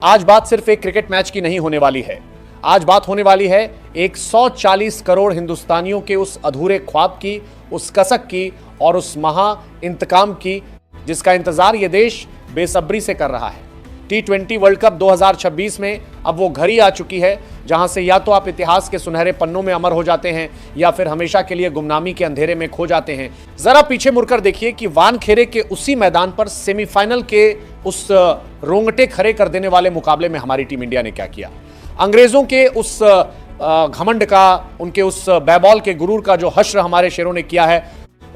आज बात सिर्फ एक क्रिकेट मैच की नहीं होने वाली है। आज बात होने वाली है 140 करोड़ हिंदुस्तानियों के उस अधूरे ख्वाब की, उस कसक की और उस महा इंतकाम की जिसका इंतजार यह देश बेसब्री से कर रहा है। T20 वर्ल्ड कप 2026 में अब वो घड़ी आ चुकी है जहां से या तो आप इतिहास के सुनहरे पन्नों में अमर हो जाते हैं या फिर हमेशा के लिए गुमनामी के अंधेरे में खो जाते हैं। जरा पीछे मुड़कर देखिए कि वानखेड़े के उसी मैदान पर सेमीफाइनल के उस रोंगटे खड़े कर देने वाले मुकाबले में हमारी टीम इंडिया ने क्या किया। अंग्रेजों के उस घमंड का, उनके उस बैबॉल के गुरूर का जो हश्र हमारे शेरों ने किया है,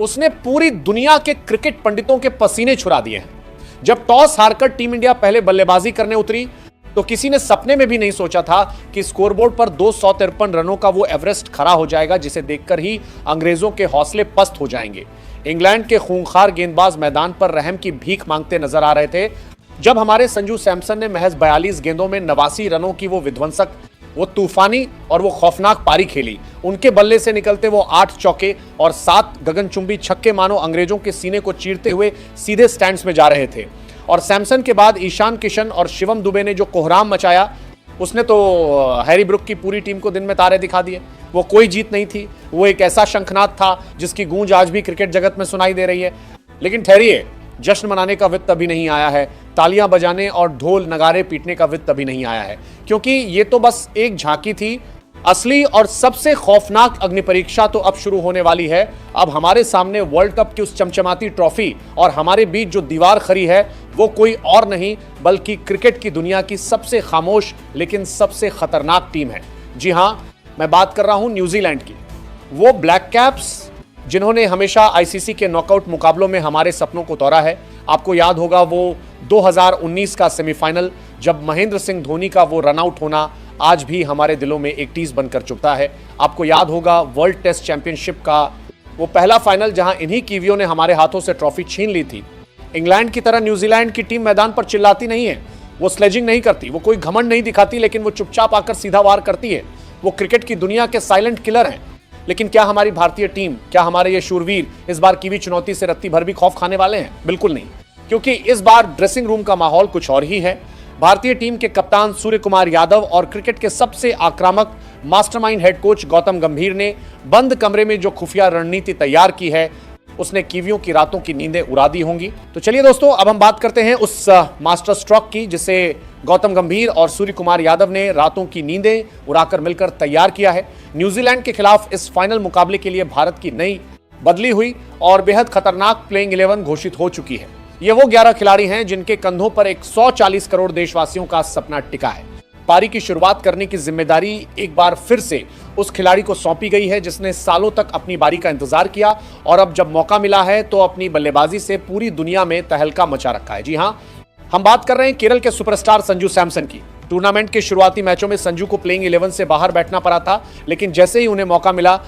उसने पूरी दुनिया के क्रिकेट पंडितों के पसीने छुड़ा दिए हैं। जब टॉस हारकर टीम इंडिया पहले बल्लेबाजी करने उतरी तो किसी ने सपने में भी नहीं सोचा था कि स्कोरबोर्ड पर 253 रनों का वो एवरेस्ट खड़ा हो जाएगा जिसे देखकर ही अंग्रेजों के हौसले पस्त हो जाएंगे। इंग्लैंड के खूंखार गेंदबाज मैदान पर रहम की भीख मांगते नजर आ रहे थे जब हमारे संजू सैमसन ने महज 42 गेंदों में 89 रनों की वो विध्वंसक, वो तूफानी और वो खौफनाक पारी खेली। उनके बल्ले से निकलते वो 8 चौके और 7 गगनचुंबी छक्के मानो अंग्रेजों के सीने को चीरते हुए सीधे स्टैंड्स में जा रहे थे। और सैमसन के बाद ईशान किशन और शिवम दुबे ने जो कोहराम मचाया, उसने तो हैरी ब्रुक की पूरी टीम को दिन में तारे दिखा दिए। वो कोई जीत नहीं थी, वो एक ऐसा शंखनाद था जिसकी गूंज आज भी क्रिकेट जगत में सुनाई दे रही है। लेकिन ठहरिए, जश्न मनाने का वक्त अभी नहीं आया है, तालियां बजाने और ढोल नगारे पीटने का वक्त अभी नहीं आया है, क्योंकि ये तो बस एक झांकी थी। असली और सबसे खौफनाक अग्निपरीक्षा तो अब शुरू होने वाली है। अब हमारे सामने वर्ल्ड कप की उस चमचमाती ट्रॉफी और हमारे बीच जो दीवार खड़ी है वो कोई और नहीं बल्कि क्रिकेट की दुनिया की सबसे खामोश लेकिन सबसे खतरनाक टीम है। जी हां, मैं बात कर रहा हूं न्यूजीलैंड की। वो ब्लैक कैप्स जिन्होंने हमेशा आईसीसी के नॉकआउट मुकाबलों में हमारे सपनों को तोड़ा है। आपको याद होगा वो 2019 का सेमीफाइनल, जब महेंद्र सिंह धोनी का वो रनआउट होना आज भी हमारे दिलों में एक टीज बनकर चुभता है। आपको याद होगा वर्ल्ड टेस्ट चैंपियनशिप का वो पहला फाइनल जहां इन्हीं कीवियों ने हमारे हाथों से ट्रॉफी छीन ली थी। इंग्लैंड की तरह न्यूजीलैंड की टीम मैदान पर चिल्लाती नहीं है, वो स्लेजिंग नहीं करती, वो कोई घमंड नहीं दिखाती, लेकिन वो चुपचाप आकर सीधा वार करती है। वो क्रिकेट की दुनिया के साइलेंट किलर हैं। लेकिन क्या हमारी भारतीय टीम, क्या हमारे ये शूरवीर इस बार कीवी चुनौती से रत्ती भर भी खौफ खाने वाले हैं? बिल्कुल नहीं, क्योंकि इस बार ड्रेसिंग रूम का माहौल कुछ और ही है। भारतीय टीम के कप्तान सूर्य कुमार यादव और क्रिकेट के सबसे आक्रामक मास्टरमाइंड हेड कोच गौतम गंभीर ने बंद कमरे में जो खुफिया रणनीति तैयार की है, उसने कीवियों की रातों की नींदें उड़ा दी होंगी। तो चलिए दोस्तों, अब हम बात करते हैं उस मास्टर स्ट्रोक की जिसे गौतम गंभीर और सूर्य कुमार यादव ने रातों की नींदें उड़ाकर मिलकर तैयार किया है। न्यूजीलैंड के खिलाफ इस फाइनल मुकाबले के लिए भारत की नई बदली हुई और बेहद खतरनाक प्लेइंग 11 घोषित हो चुकी है। ये वो 11 खिलाड़ी हैं जिनके कंधों पर 140 करोड़ देशवासियों का सपना टिका है। पारी की शुरुआत करने की जिम्मेदारी एक बार फिर से उस खिलाड़ी को सौंपी गई है जिसने सालों तक अपनी बारी का इंतजार किया और अब जब मौका मिला है तो अपनी बल्लेबाजी से पूरी दुनिया में तहलका मचा रखा है। जी हां, हम बात कर रहे हैं केरल के सुपरस्टार संजू सैमसन की। टूर्नामेंट के शुरुआती मैचों में संजू को प्लेइंग 11 से बाहर बैठना पड़ा था, लेकिन जैसे ही उन्हें मौका मिला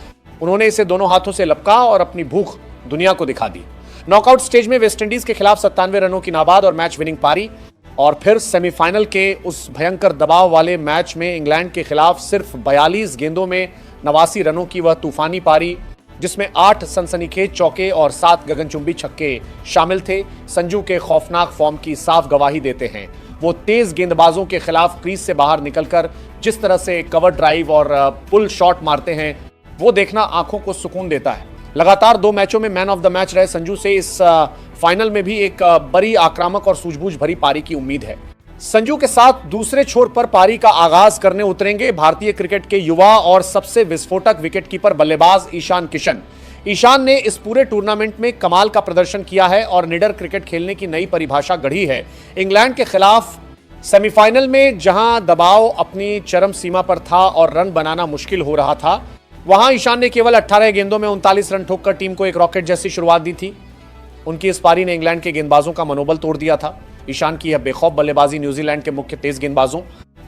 उन्होंने इसे दोनों हाथों से लपका और अपनी भूख दुनिया को दिखा दी। नॉकआउट स्टेज में वेस्टइंडीज के खिलाफ 97 रनों की नाबाद और मैच विनिंग पारी, और फिर सेमीफाइनल के उस भयंकर दबाव वाले मैच में इंग्लैंड के खिलाफ सिर्फ 42 गेंदों में 89 रनों की वह तूफानी पारी जिसमें 8 सनसनीखेज चौके और 7 गगनचुंबी छक्के शामिल थे, संजू के खौफनाक फॉर्म की साफ गवाही देते हैं। वो तेज गेंदबाजों के खिलाफ क्रीज से बाहर निकलकर जिस तरह से कवर ड्राइव और पुल शॉट मारते हैं, वो देखना आंखों को सुकून देता है। लगातार 2 मैचों में मैन ऑफ द मैच रहे संजू से इस फाइनल में भी एक बड़ी आक्रामक और सूझबूझ भरी पारी की उम्मीद है। संजू के साथ दूसरे छोर पर पारी का आगाज करने उतरेंगे भारतीय क्रिकेट के युवा और सबसे विस्फोटक विकेटकीपर बल्लेबाज ईशान किशन। ईशान ने इस पूरे टूर्नामेंट में कमाल का प्रदर्शन किया है और निडर क्रिकेट खेलने की नई परिभाषा गढ़ी है। इंग्लैंड के खिलाफ सेमीफाइनल में जहां दबाव अपनी चरम सीमा पर था और रन बनाना मुश्किल हो रहा था, वहां ईशान ने केवल 18 गेंदों में 39 रन ठोककर टीम को एक रॉकेट जैसी शुरुआत दी थी। उनकी इस पारी ने इंग्लैंड के गेंदबाजों का मनोबल तोड़ दिया था। ईशान की यह बेखौफ बल्लेबाजी न्यूजीलैंड के मुख्य तेज गेंदबाजों,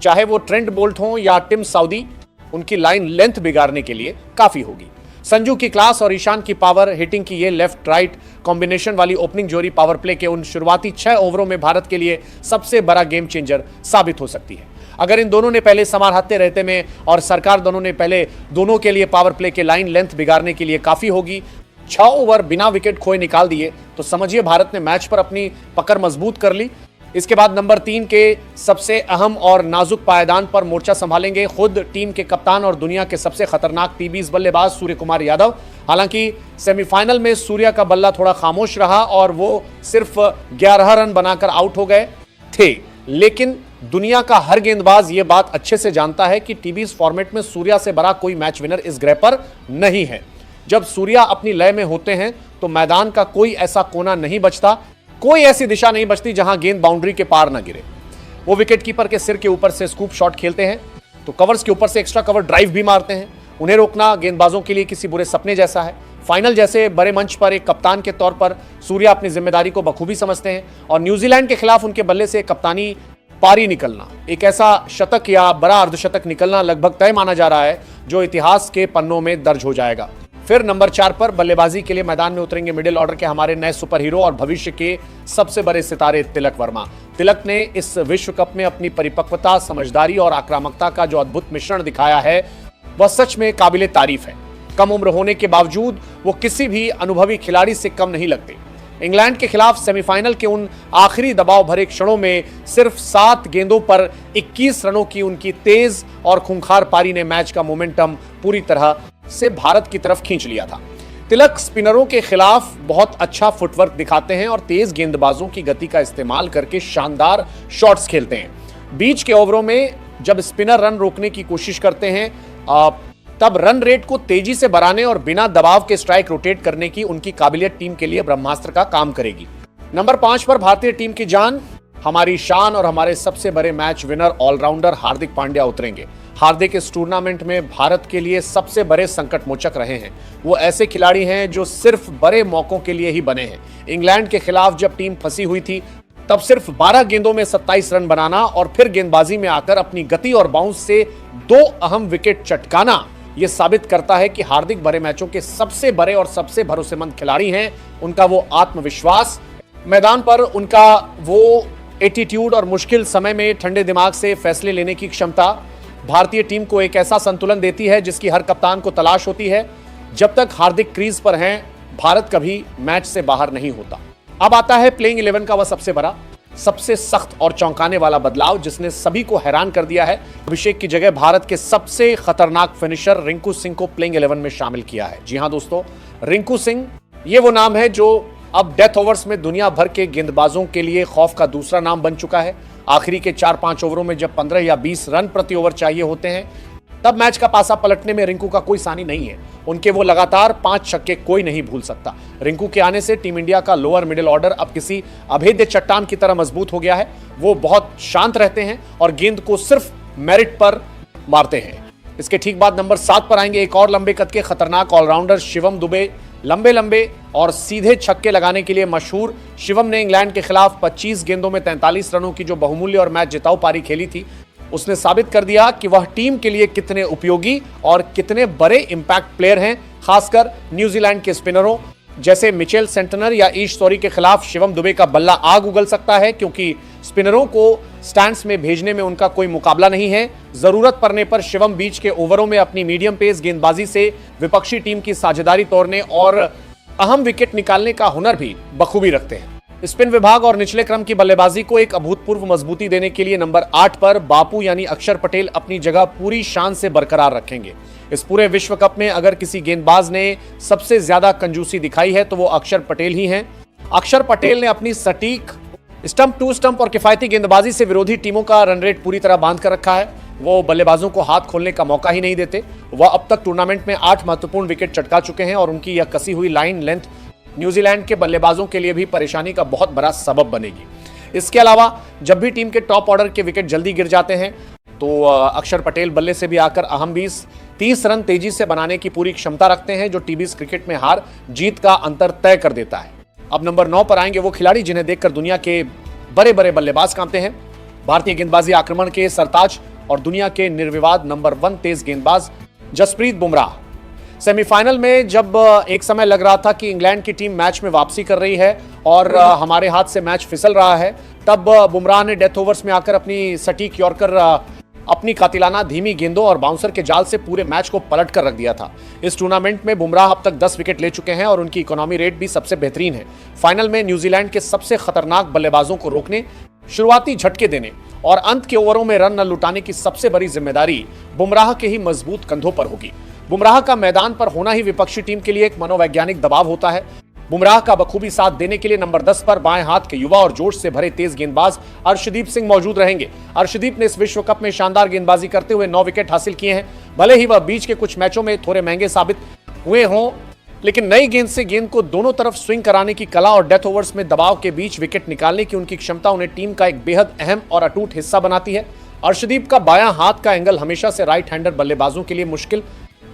चाहे वो ट्रेंट बोल्ट हों या टिम साउदी, उनकी लाइन लेंथ बिगाड़ने के लिए काफी होगी। संजू की क्लास और ईशान की पावर हिटिंग की ये लेफ्ट राइट कॉम्बिनेशन वाली ओपनिंग जोड़ी पावर प्ले के उन शुरुआती 6 ओवरों में भारत के लिए सबसे बड़ा गेम चेंजर साबित हो सकती है। अगर इन दोनों ने पहले समारहते रहते में और सरकार दोनों ने पहले दोनों के लिए पावर प्ले के लाइन लेंथ बिगाड़ने के लिए काफी होगी। 6 ओवर बिना विकेट खोए निकाल दिए तो समझिए भारत ने मैच पर अपनी पकड़ मजबूत कर ली इसके बाद नंबर 3 के सबसे अहम और नाजुक पायदान पर मोर्चा संभालेंगे खुद टीम के कप्तान और दुनिया के सबसे खतरनाक टी20 बल्लेबाज सूर्य कुमार यादव। हालांकि सेमीफाइनल में सूर्या का बल्ला थोड़ा खामोश रहा और वो सिर्फ 11 रन बनाकर आउट हो गए थे, लेकिन दुनिया का हर गेंदबाज ये बात अच्छे से जानता है कि टी20 फॉर्मेट में सूर्या से बड़ा कोई मैच विनर इस ग्रह पर नहीं है। जब सूर्या अपनी लय में होते हैं तो मैदान का कोई ऐसा कोना नहीं बचता, कोई ऐसी दिशा नहीं बचती जहां गेंद बाउंड्री के पार न गिरे। वो विकेटकीपर के सिर के ऊपर से स्कूप शॉट खेलते हैं तो कवर्स के ऊपर से एक्स्ट्रा कवर ड्राइव भी मारते हैं। उन्हें रोकना गेंदबाजों के लिए किसी बुरे सपने जैसा है। फाइनल जैसे बड़े मंच पर एक कप्तान के तौर पर सूर्या अपनी जिम्मेदारी को बखूबी समझते हैं और न्यूजीलैंड के खिलाफ उनके बल्ले से कप्तानी पारी निकलना, एक ऐसा शतक या बड़ा अर्धशतक निकलना लगभग तय माना जा रहा है जो इतिहास के पन्नों में दर्ज हो जाएगा। फिर नंबर 4 पर बल्लेबाजी के लिए मैदान में उतरेंगे मिडिल ऑर्डर के हमारे नए सुपर हीरो और भविष्य के सबसे बड़े सितारे तिलक वर्मा। तिलक ने इस विश्व कप में अपनी परिपक्वता, समझदारी और आक्रामकता का जो अद्भुत मिश्रण दिखाया है वह सच में काबिले तारीफ है। कम उम्र होने के बावजूद वो किसी भी अनुभवी खिलाड़ी से कम नहीं लगते। इंग्लैंड के खिलाफ सेमीफाइनल के उन आखिरी दबाव भरे क्षणों में सिर्फ 7 गेंदों पर 21 रनों की उनकी तेज और खूंखार पारी ने मैच का मोमेंटम पूरी तरह से भारत की तरफ खींच लिया था। तिलक स्पिनरों के खिलाफ बहुत अच्छा फुटवर्क दिखाते हैं और तेज गेंदबाजों की गति का इस्तेमाल करके शानदार शॉट्स खेलते हैं। बीच के ओवरों में जब स्पिनर रन रोकने की कोशिश करते हैं तब रन रेट को तेजी से बढ़ाने और बिना दबाव के स्ट्राइक रोटेट करने की उनकी काबिलियत टीम के लिए ब्रह्मास्त्र का काम करेगी। नंबर 5 पर भारतीय टीम की जान, हमारी शान और हमारे सबसे बड़े match winner allrounder Hardik Pandya उतरेंगे। हार्दिक इस टूर्नामेंट में भारत के लिए सबसे बड़े संकट मोचक रहे हैं। वो ऐसे खिलाड़ी हैं जो सिर्फ बड़े मौकों के लिए ही बने हैं। इंग्लैंड के खिलाफ जब टीम फंसी हुई थी तब सिर्फ 12 गेंदों में 27 रन बनाना और फिर गेंदबाजी में आकर अपनी गति और बाउंस से 2 अहम विकेट चटकाना यह साबित करता है कि हार्दिक बड़े मैचों के सबसे बड़े और सबसे भरोसेमंद खिलाड़ी हैं। उनका वो आत्मविश्वास, मैदान पर उनका वो एटीट्यूड और मुश्किल समय में ठंडे दिमाग से फैसले लेने की क्षमता भारतीय टीम को एक ऐसा संतुलन देती है जिसकी हर कप्तान को तलाश होती है। जब तक हार्दिक क्रीज पर हैं, भारत कभी मैच से बाहर नहीं होता। अब आता है प्लेइंग 11 का वह सबसे बड़ा, सबसे सख्त और चौंकाने वाला बदलाव जिसने सभी को हैरान कर दिया है। अभिषेक की जगह भारत के सबसे खतरनाक फिनिशर रिंकू सिंह को प्लेइंग 11 में शामिल किया है। जी हां दोस्तों, रिंकू सिंह ये वो नाम है जो अब डेथ ओवर्स में दुनिया भर के गेंदबाजों के लिए खौफ का दूसरा नाम बन चुका है। आखिरी के 4-5 ओवरों में जब 15 या 20 रन प्रति ओवर चाहिए होते हैं तब मैच का पासा पलटने में रिंकू का कोई सानी नहीं है। उनके वो लगातार 5 छक्के कोई नहीं भूल सकता। रिंकू के आने से टीम इंडिया का लोअर मिडिल ऑर्डर अब किसी अभेद्य चट्टान की तरह मजबूत हो गया है। वो बहुत शांत रहते हैं और गेंद को सिर्फ मेरिट पर मारते हैं। इसके ठीक बाद नंबर 7 पर आएंगे एक और लंबे कद के खतरनाक ऑलराउंडर शिवम दुबे। लंबे लंबे और सीधे छक्के लगाने के लिए मशहूर शिवम ने इंग्लैंड के खिलाफ 25 गेंदों में 43 रनों की जो बहुमूल्य और मैच जिताऊ पारी खेली थी, उसने साबित कर दिया कि वह टीम के लिए कितने उपयोगी और कितने बड़े इंपैक्ट प्लेयर हैं। खासकर न्यूजीलैंड के स्पिनरों जैसे मिचेल सेंटनर या ईश सॉरी के खिलाफ शिवम दुबे का बल्ला आग उगल सकता है, क्योंकि स्पिनरों को स्टैंड्स में भेजने में उनका कोई मुकाबला नहीं है। जरूरत पड़ने पर शिवम बीच के ओवरों में अपनी मीडियम पेस गेंदबाजी से विपक्षी टीम की साझेदारी तोड़ने और अहम विकेट निकालने का हुनर भी बखूबी रखते हैं। स्पिन विभाग और निचले क्रम की बल्लेबाजी को एक अभूतपूर्व मजबूती देने के लिए नंबर 8 पर बापू यानी अक्षर पटेल अपनी जगह पूरी शान से बरकरार रखेंगे। इस पूरे विश्व कप में अगर किसी गेंदबाज ने सबसे ज्यादा कंजूसी दिखाई है तो वो अक्षर पटेल ही हैं। अक्षर पटेल ने अपनी सटीक स्टंप टू स्टंप और किफायती गेंदबाजी से विरोधी टीमों का रन रेट पूरी तरह बांध कर रखा है। वो बल्लेबाजों को हाथ खोलने का मौका ही नहीं देते। वह अब तक टूर्नामेंट में 8 महत्वपूर्ण विकेट चटका चुके हैं और उनकी यह कसी हुई लाइन लेंथ न्यूजीलैंड के बल्लेबाजों के लिए भी परेशानी का बहुत बड़ा सबब बनेगी। इसके अलावा जब भी टीम के टॉप ऑर्डर के विकेट जल्दी गिर जाते हैं तो अक्षर पटेल बल्ले से भी आकर अहम 20-30 रन तेजी से बनाने की पूरी क्षमता रखते हैं, जो टी20 क्रिकेट में हार जीत का अंतर तय कर देता है। अब नंबर 9 पर आएंगे वो खिलाड़ी जिन्हें देखकर दुनिया के बड़े बड़े बल्लेबाज कांपते हैं। भारतीय गेंदबाजी आक्रमण के सरताज और दुनिया के निर्विवाद नंबर 1 तेज गेंदबाज जसप्रीत बुमराह। सेमीफाइनल में जब एक समय लग रहा था कि इंग्लैंड की टीम मैच में वापसी कर रही है और हमारे हाथ से मैच फिसल रहा है, तब बुमराह ने डेथ ओवर्स में आकर अपनी सटीक यॉर्कर, अपनी कातिलाना धीमी गेंदों और बाउंसर के जाल से पूरे मैच को पलट कर रख दिया था। इस टूर्नामेंट में बुमराह अब तक 10 विकेट ले चुके हैं और उनकी इकोनॉमी रेट भी सबसे बेहतरीन है। फाइनल में न्यूजीलैंड के सबसे खतरनाक बल्लेबाजों को रोकने शुरुआती झटके देने और अंत के ओवरों में रन न लुटाने की सबसे बड़ी जिम्मेदारी बुमराह के ही मजबूत कंधों पर होगी। बुमराह का मैदान पर होना ही विपक्षी टीम के लिए एक मनोवैज्ञानिक दबाव होता है। बुमराह का बखूबी साथ देने के लिए नंबर 10 पर बाएं हाथ के युवा और जोश से भरे तेज गेंदबाज अर्शदीप सिंह मौजूद रहेंगे। अर्शदीप ने इस विश्व कप में शानदार गेंदबाजी करते हुए 9 विकेट हासिल किए हैं। भले ही वह बीच के कुछ मैचों में थोड़े महंगे साबित हुए हों, लेकिन नई गेंद से गेंद को दोनों तरफ स्विंग कराने की कला और डेथ ओवर्स में दबाव के बीच विकेट निकालने की उनकी क्षमता उन्हें टीम का एक बेहद अहम और अटूट हिस्सा बनाती है। अर्शदीप का बायां हाथ का एंगल हमेशा से राइट हैंडर बल्लेबाजों के लिए मुश्किल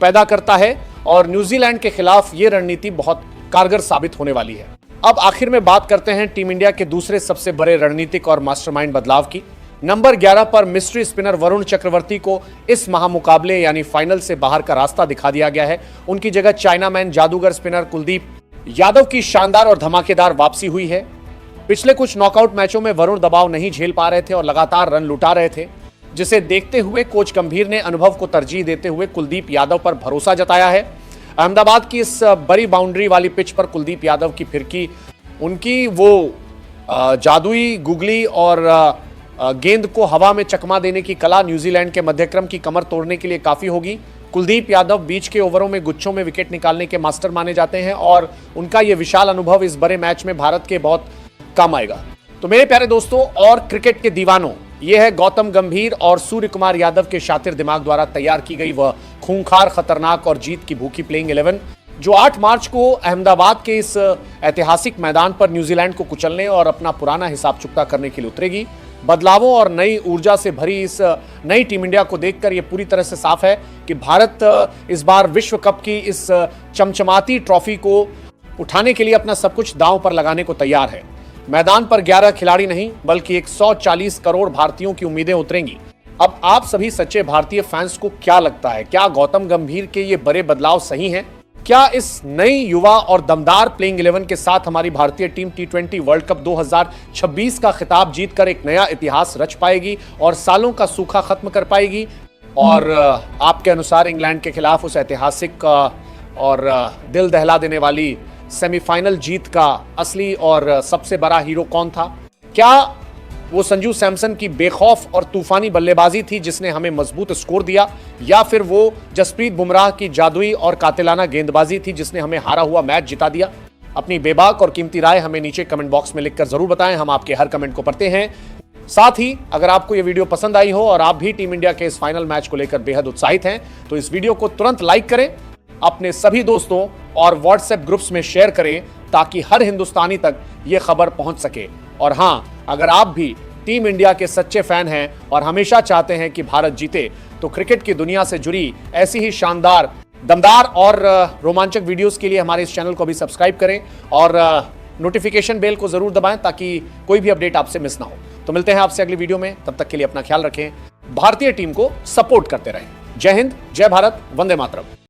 पैदा करता है और न्यूजीलैंड के खिलाफ यह रणनीति बहुत कारगर साबित होने वाली है। अब आखिर में बात करते हैं टीम इंडिया के दूसरे सबसे बड़े रणनीतिक और मास्टरमाइंड बदलाव की। नंबर 11 पर मिस्ट्री स्पिनर वरुण चक्रवर्ती को इस महामुकाबले यानी फाइनल से बाहर का रास्ता दिखा दिया गया है। उनकी जगह चाइनामैन जादूगर स्पिनर कुलदीप यादव की शानदार और धमाकेदार वापसी हुई है। पिछले कुछ नॉकआउट मैचों में वरुण दबाव नहीं झेल पा रहे थे और लगातार रन लुटा रहे थे, जिसे देखते हुए कोच गंभीर ने अनुभव को तरजीह देते हुए कुलदीप यादव पर भरोसा जताया है। अहमदाबाद की इस बड़ी बाउंड्री वाली पिच पर कुलदीप यादव की फिरकी, उनकी वो जादुई गुगली और गेंद को हवा में चकमा देने की कला न्यूजीलैंड के मध्यक्रम की कमर तोड़ने के लिए काफी होगी। कुलदीप यादव बीच के ओवरों में गुच्छों में विकेट निकालने के मास्टर माने जाते हैं और उनका यह विशाल अनुभव इस बड़े मैच में भारत के बहुत काम आएगा। तो मेरे प्यारे दोस्तों और क्रिकेट के दीवानों, यह है गौतम गंभीर और सूर्य कुमार यादव के शातिर दिमाग द्वारा तैयार की गई वह खूंखार, खतरनाक और जीत की भूखी प्लेइंग 11 जो 8 मार्च को अहमदाबाद के इस ऐतिहासिक मैदान पर न्यूजीलैंड को कुचलने और अपना पुराना हिसाब चुकता करने के लिए उतरेगी। बदलावों और नई ऊर्जा से भरी इस नई टीम इंडिया को देखकर यह पूरी तरह से साफ है कि भारत इस बार विश्व कप की इस चमचमाती ट्रॉफी को उठाने के लिए अपना सब कुछ दांव पर लगाने को तैयार है। मैदान पर 11 खिलाड़ी नहीं बल्कि 140 करोड़ भारतीयों की उम्मीदें उतरेंगी। अब आप सभी सच्चे भारतीय फैंस को क्या लगता है, क्या गौतम गंभीर के ये बड़े बदलाव सही हैं? क्या इस नई युवा और दमदार प्लेइंग 11 के साथ हमारी भारतीय टीम T20 वर्ल्ड कप 2026 का खिताब जीतकर एक नया इतिहास रच पाएगी और सालों का सूखा खत्म कर पाएगी? और आपके अनुसार इंग्लैंड के खिलाफ उस ऐतिहासिक और दिल दहला देने वाली सेमीफाइनल जीत का असली और सबसे बड़ा हीरो कौन था? क्या वो संजू सैमसन की बेखौफ और तूफानी बल्लेबाजी थी जिसने हमें मजबूत स्कोर दिया, या फिर वो जसप्रीत बुमराह की जादुई और कातिलाना गेंदबाजी थी जिसने हमें हारा हुआ मैच जिता दिया? अपनी बेबाक और कीमती राय हमें नीचे कमेंट बॉक्स में लिखकर जरूर बताएं, हम आपके हर कमेंट को पढ़ते हैं। साथ ही अगर आपको ये वीडियो पसंद आई हो और आप भी टीम इंडिया के इस फाइनल मैच को लेकर बेहद उत्साहित हैं तो इस वीडियो को तुरंत लाइक करें, अपने सभी दोस्तों और व्हाट्सएप ग्रुप्स में शेयर करें ताकि हर हिंदुस्तानी तक यह खबर पहुंच सके। और हां, अगर आप भी टीम इंडिया के सच्चे फैन हैं और हमेशा चाहते हैं कि भारत जीते तो क्रिकेट की दुनिया से जुड़ी ऐसी ही शानदार, दमदार और रोमांचक वीडियोस के लिए हमारे इस चैनल को भी सब्सक्राइब करें और नोटिफिकेशन बेल को जरूर दबाएं ताकि कोई भी अपडेट आपसे मिस ना हो। तो मिलते हैं आपसे अगली वीडियो में, तब तक के लिए अपना ख्याल रखें, भारतीय टीम को सपोर्ट करते रहें। जय हिंद, जय भारत, वंदे मातरम।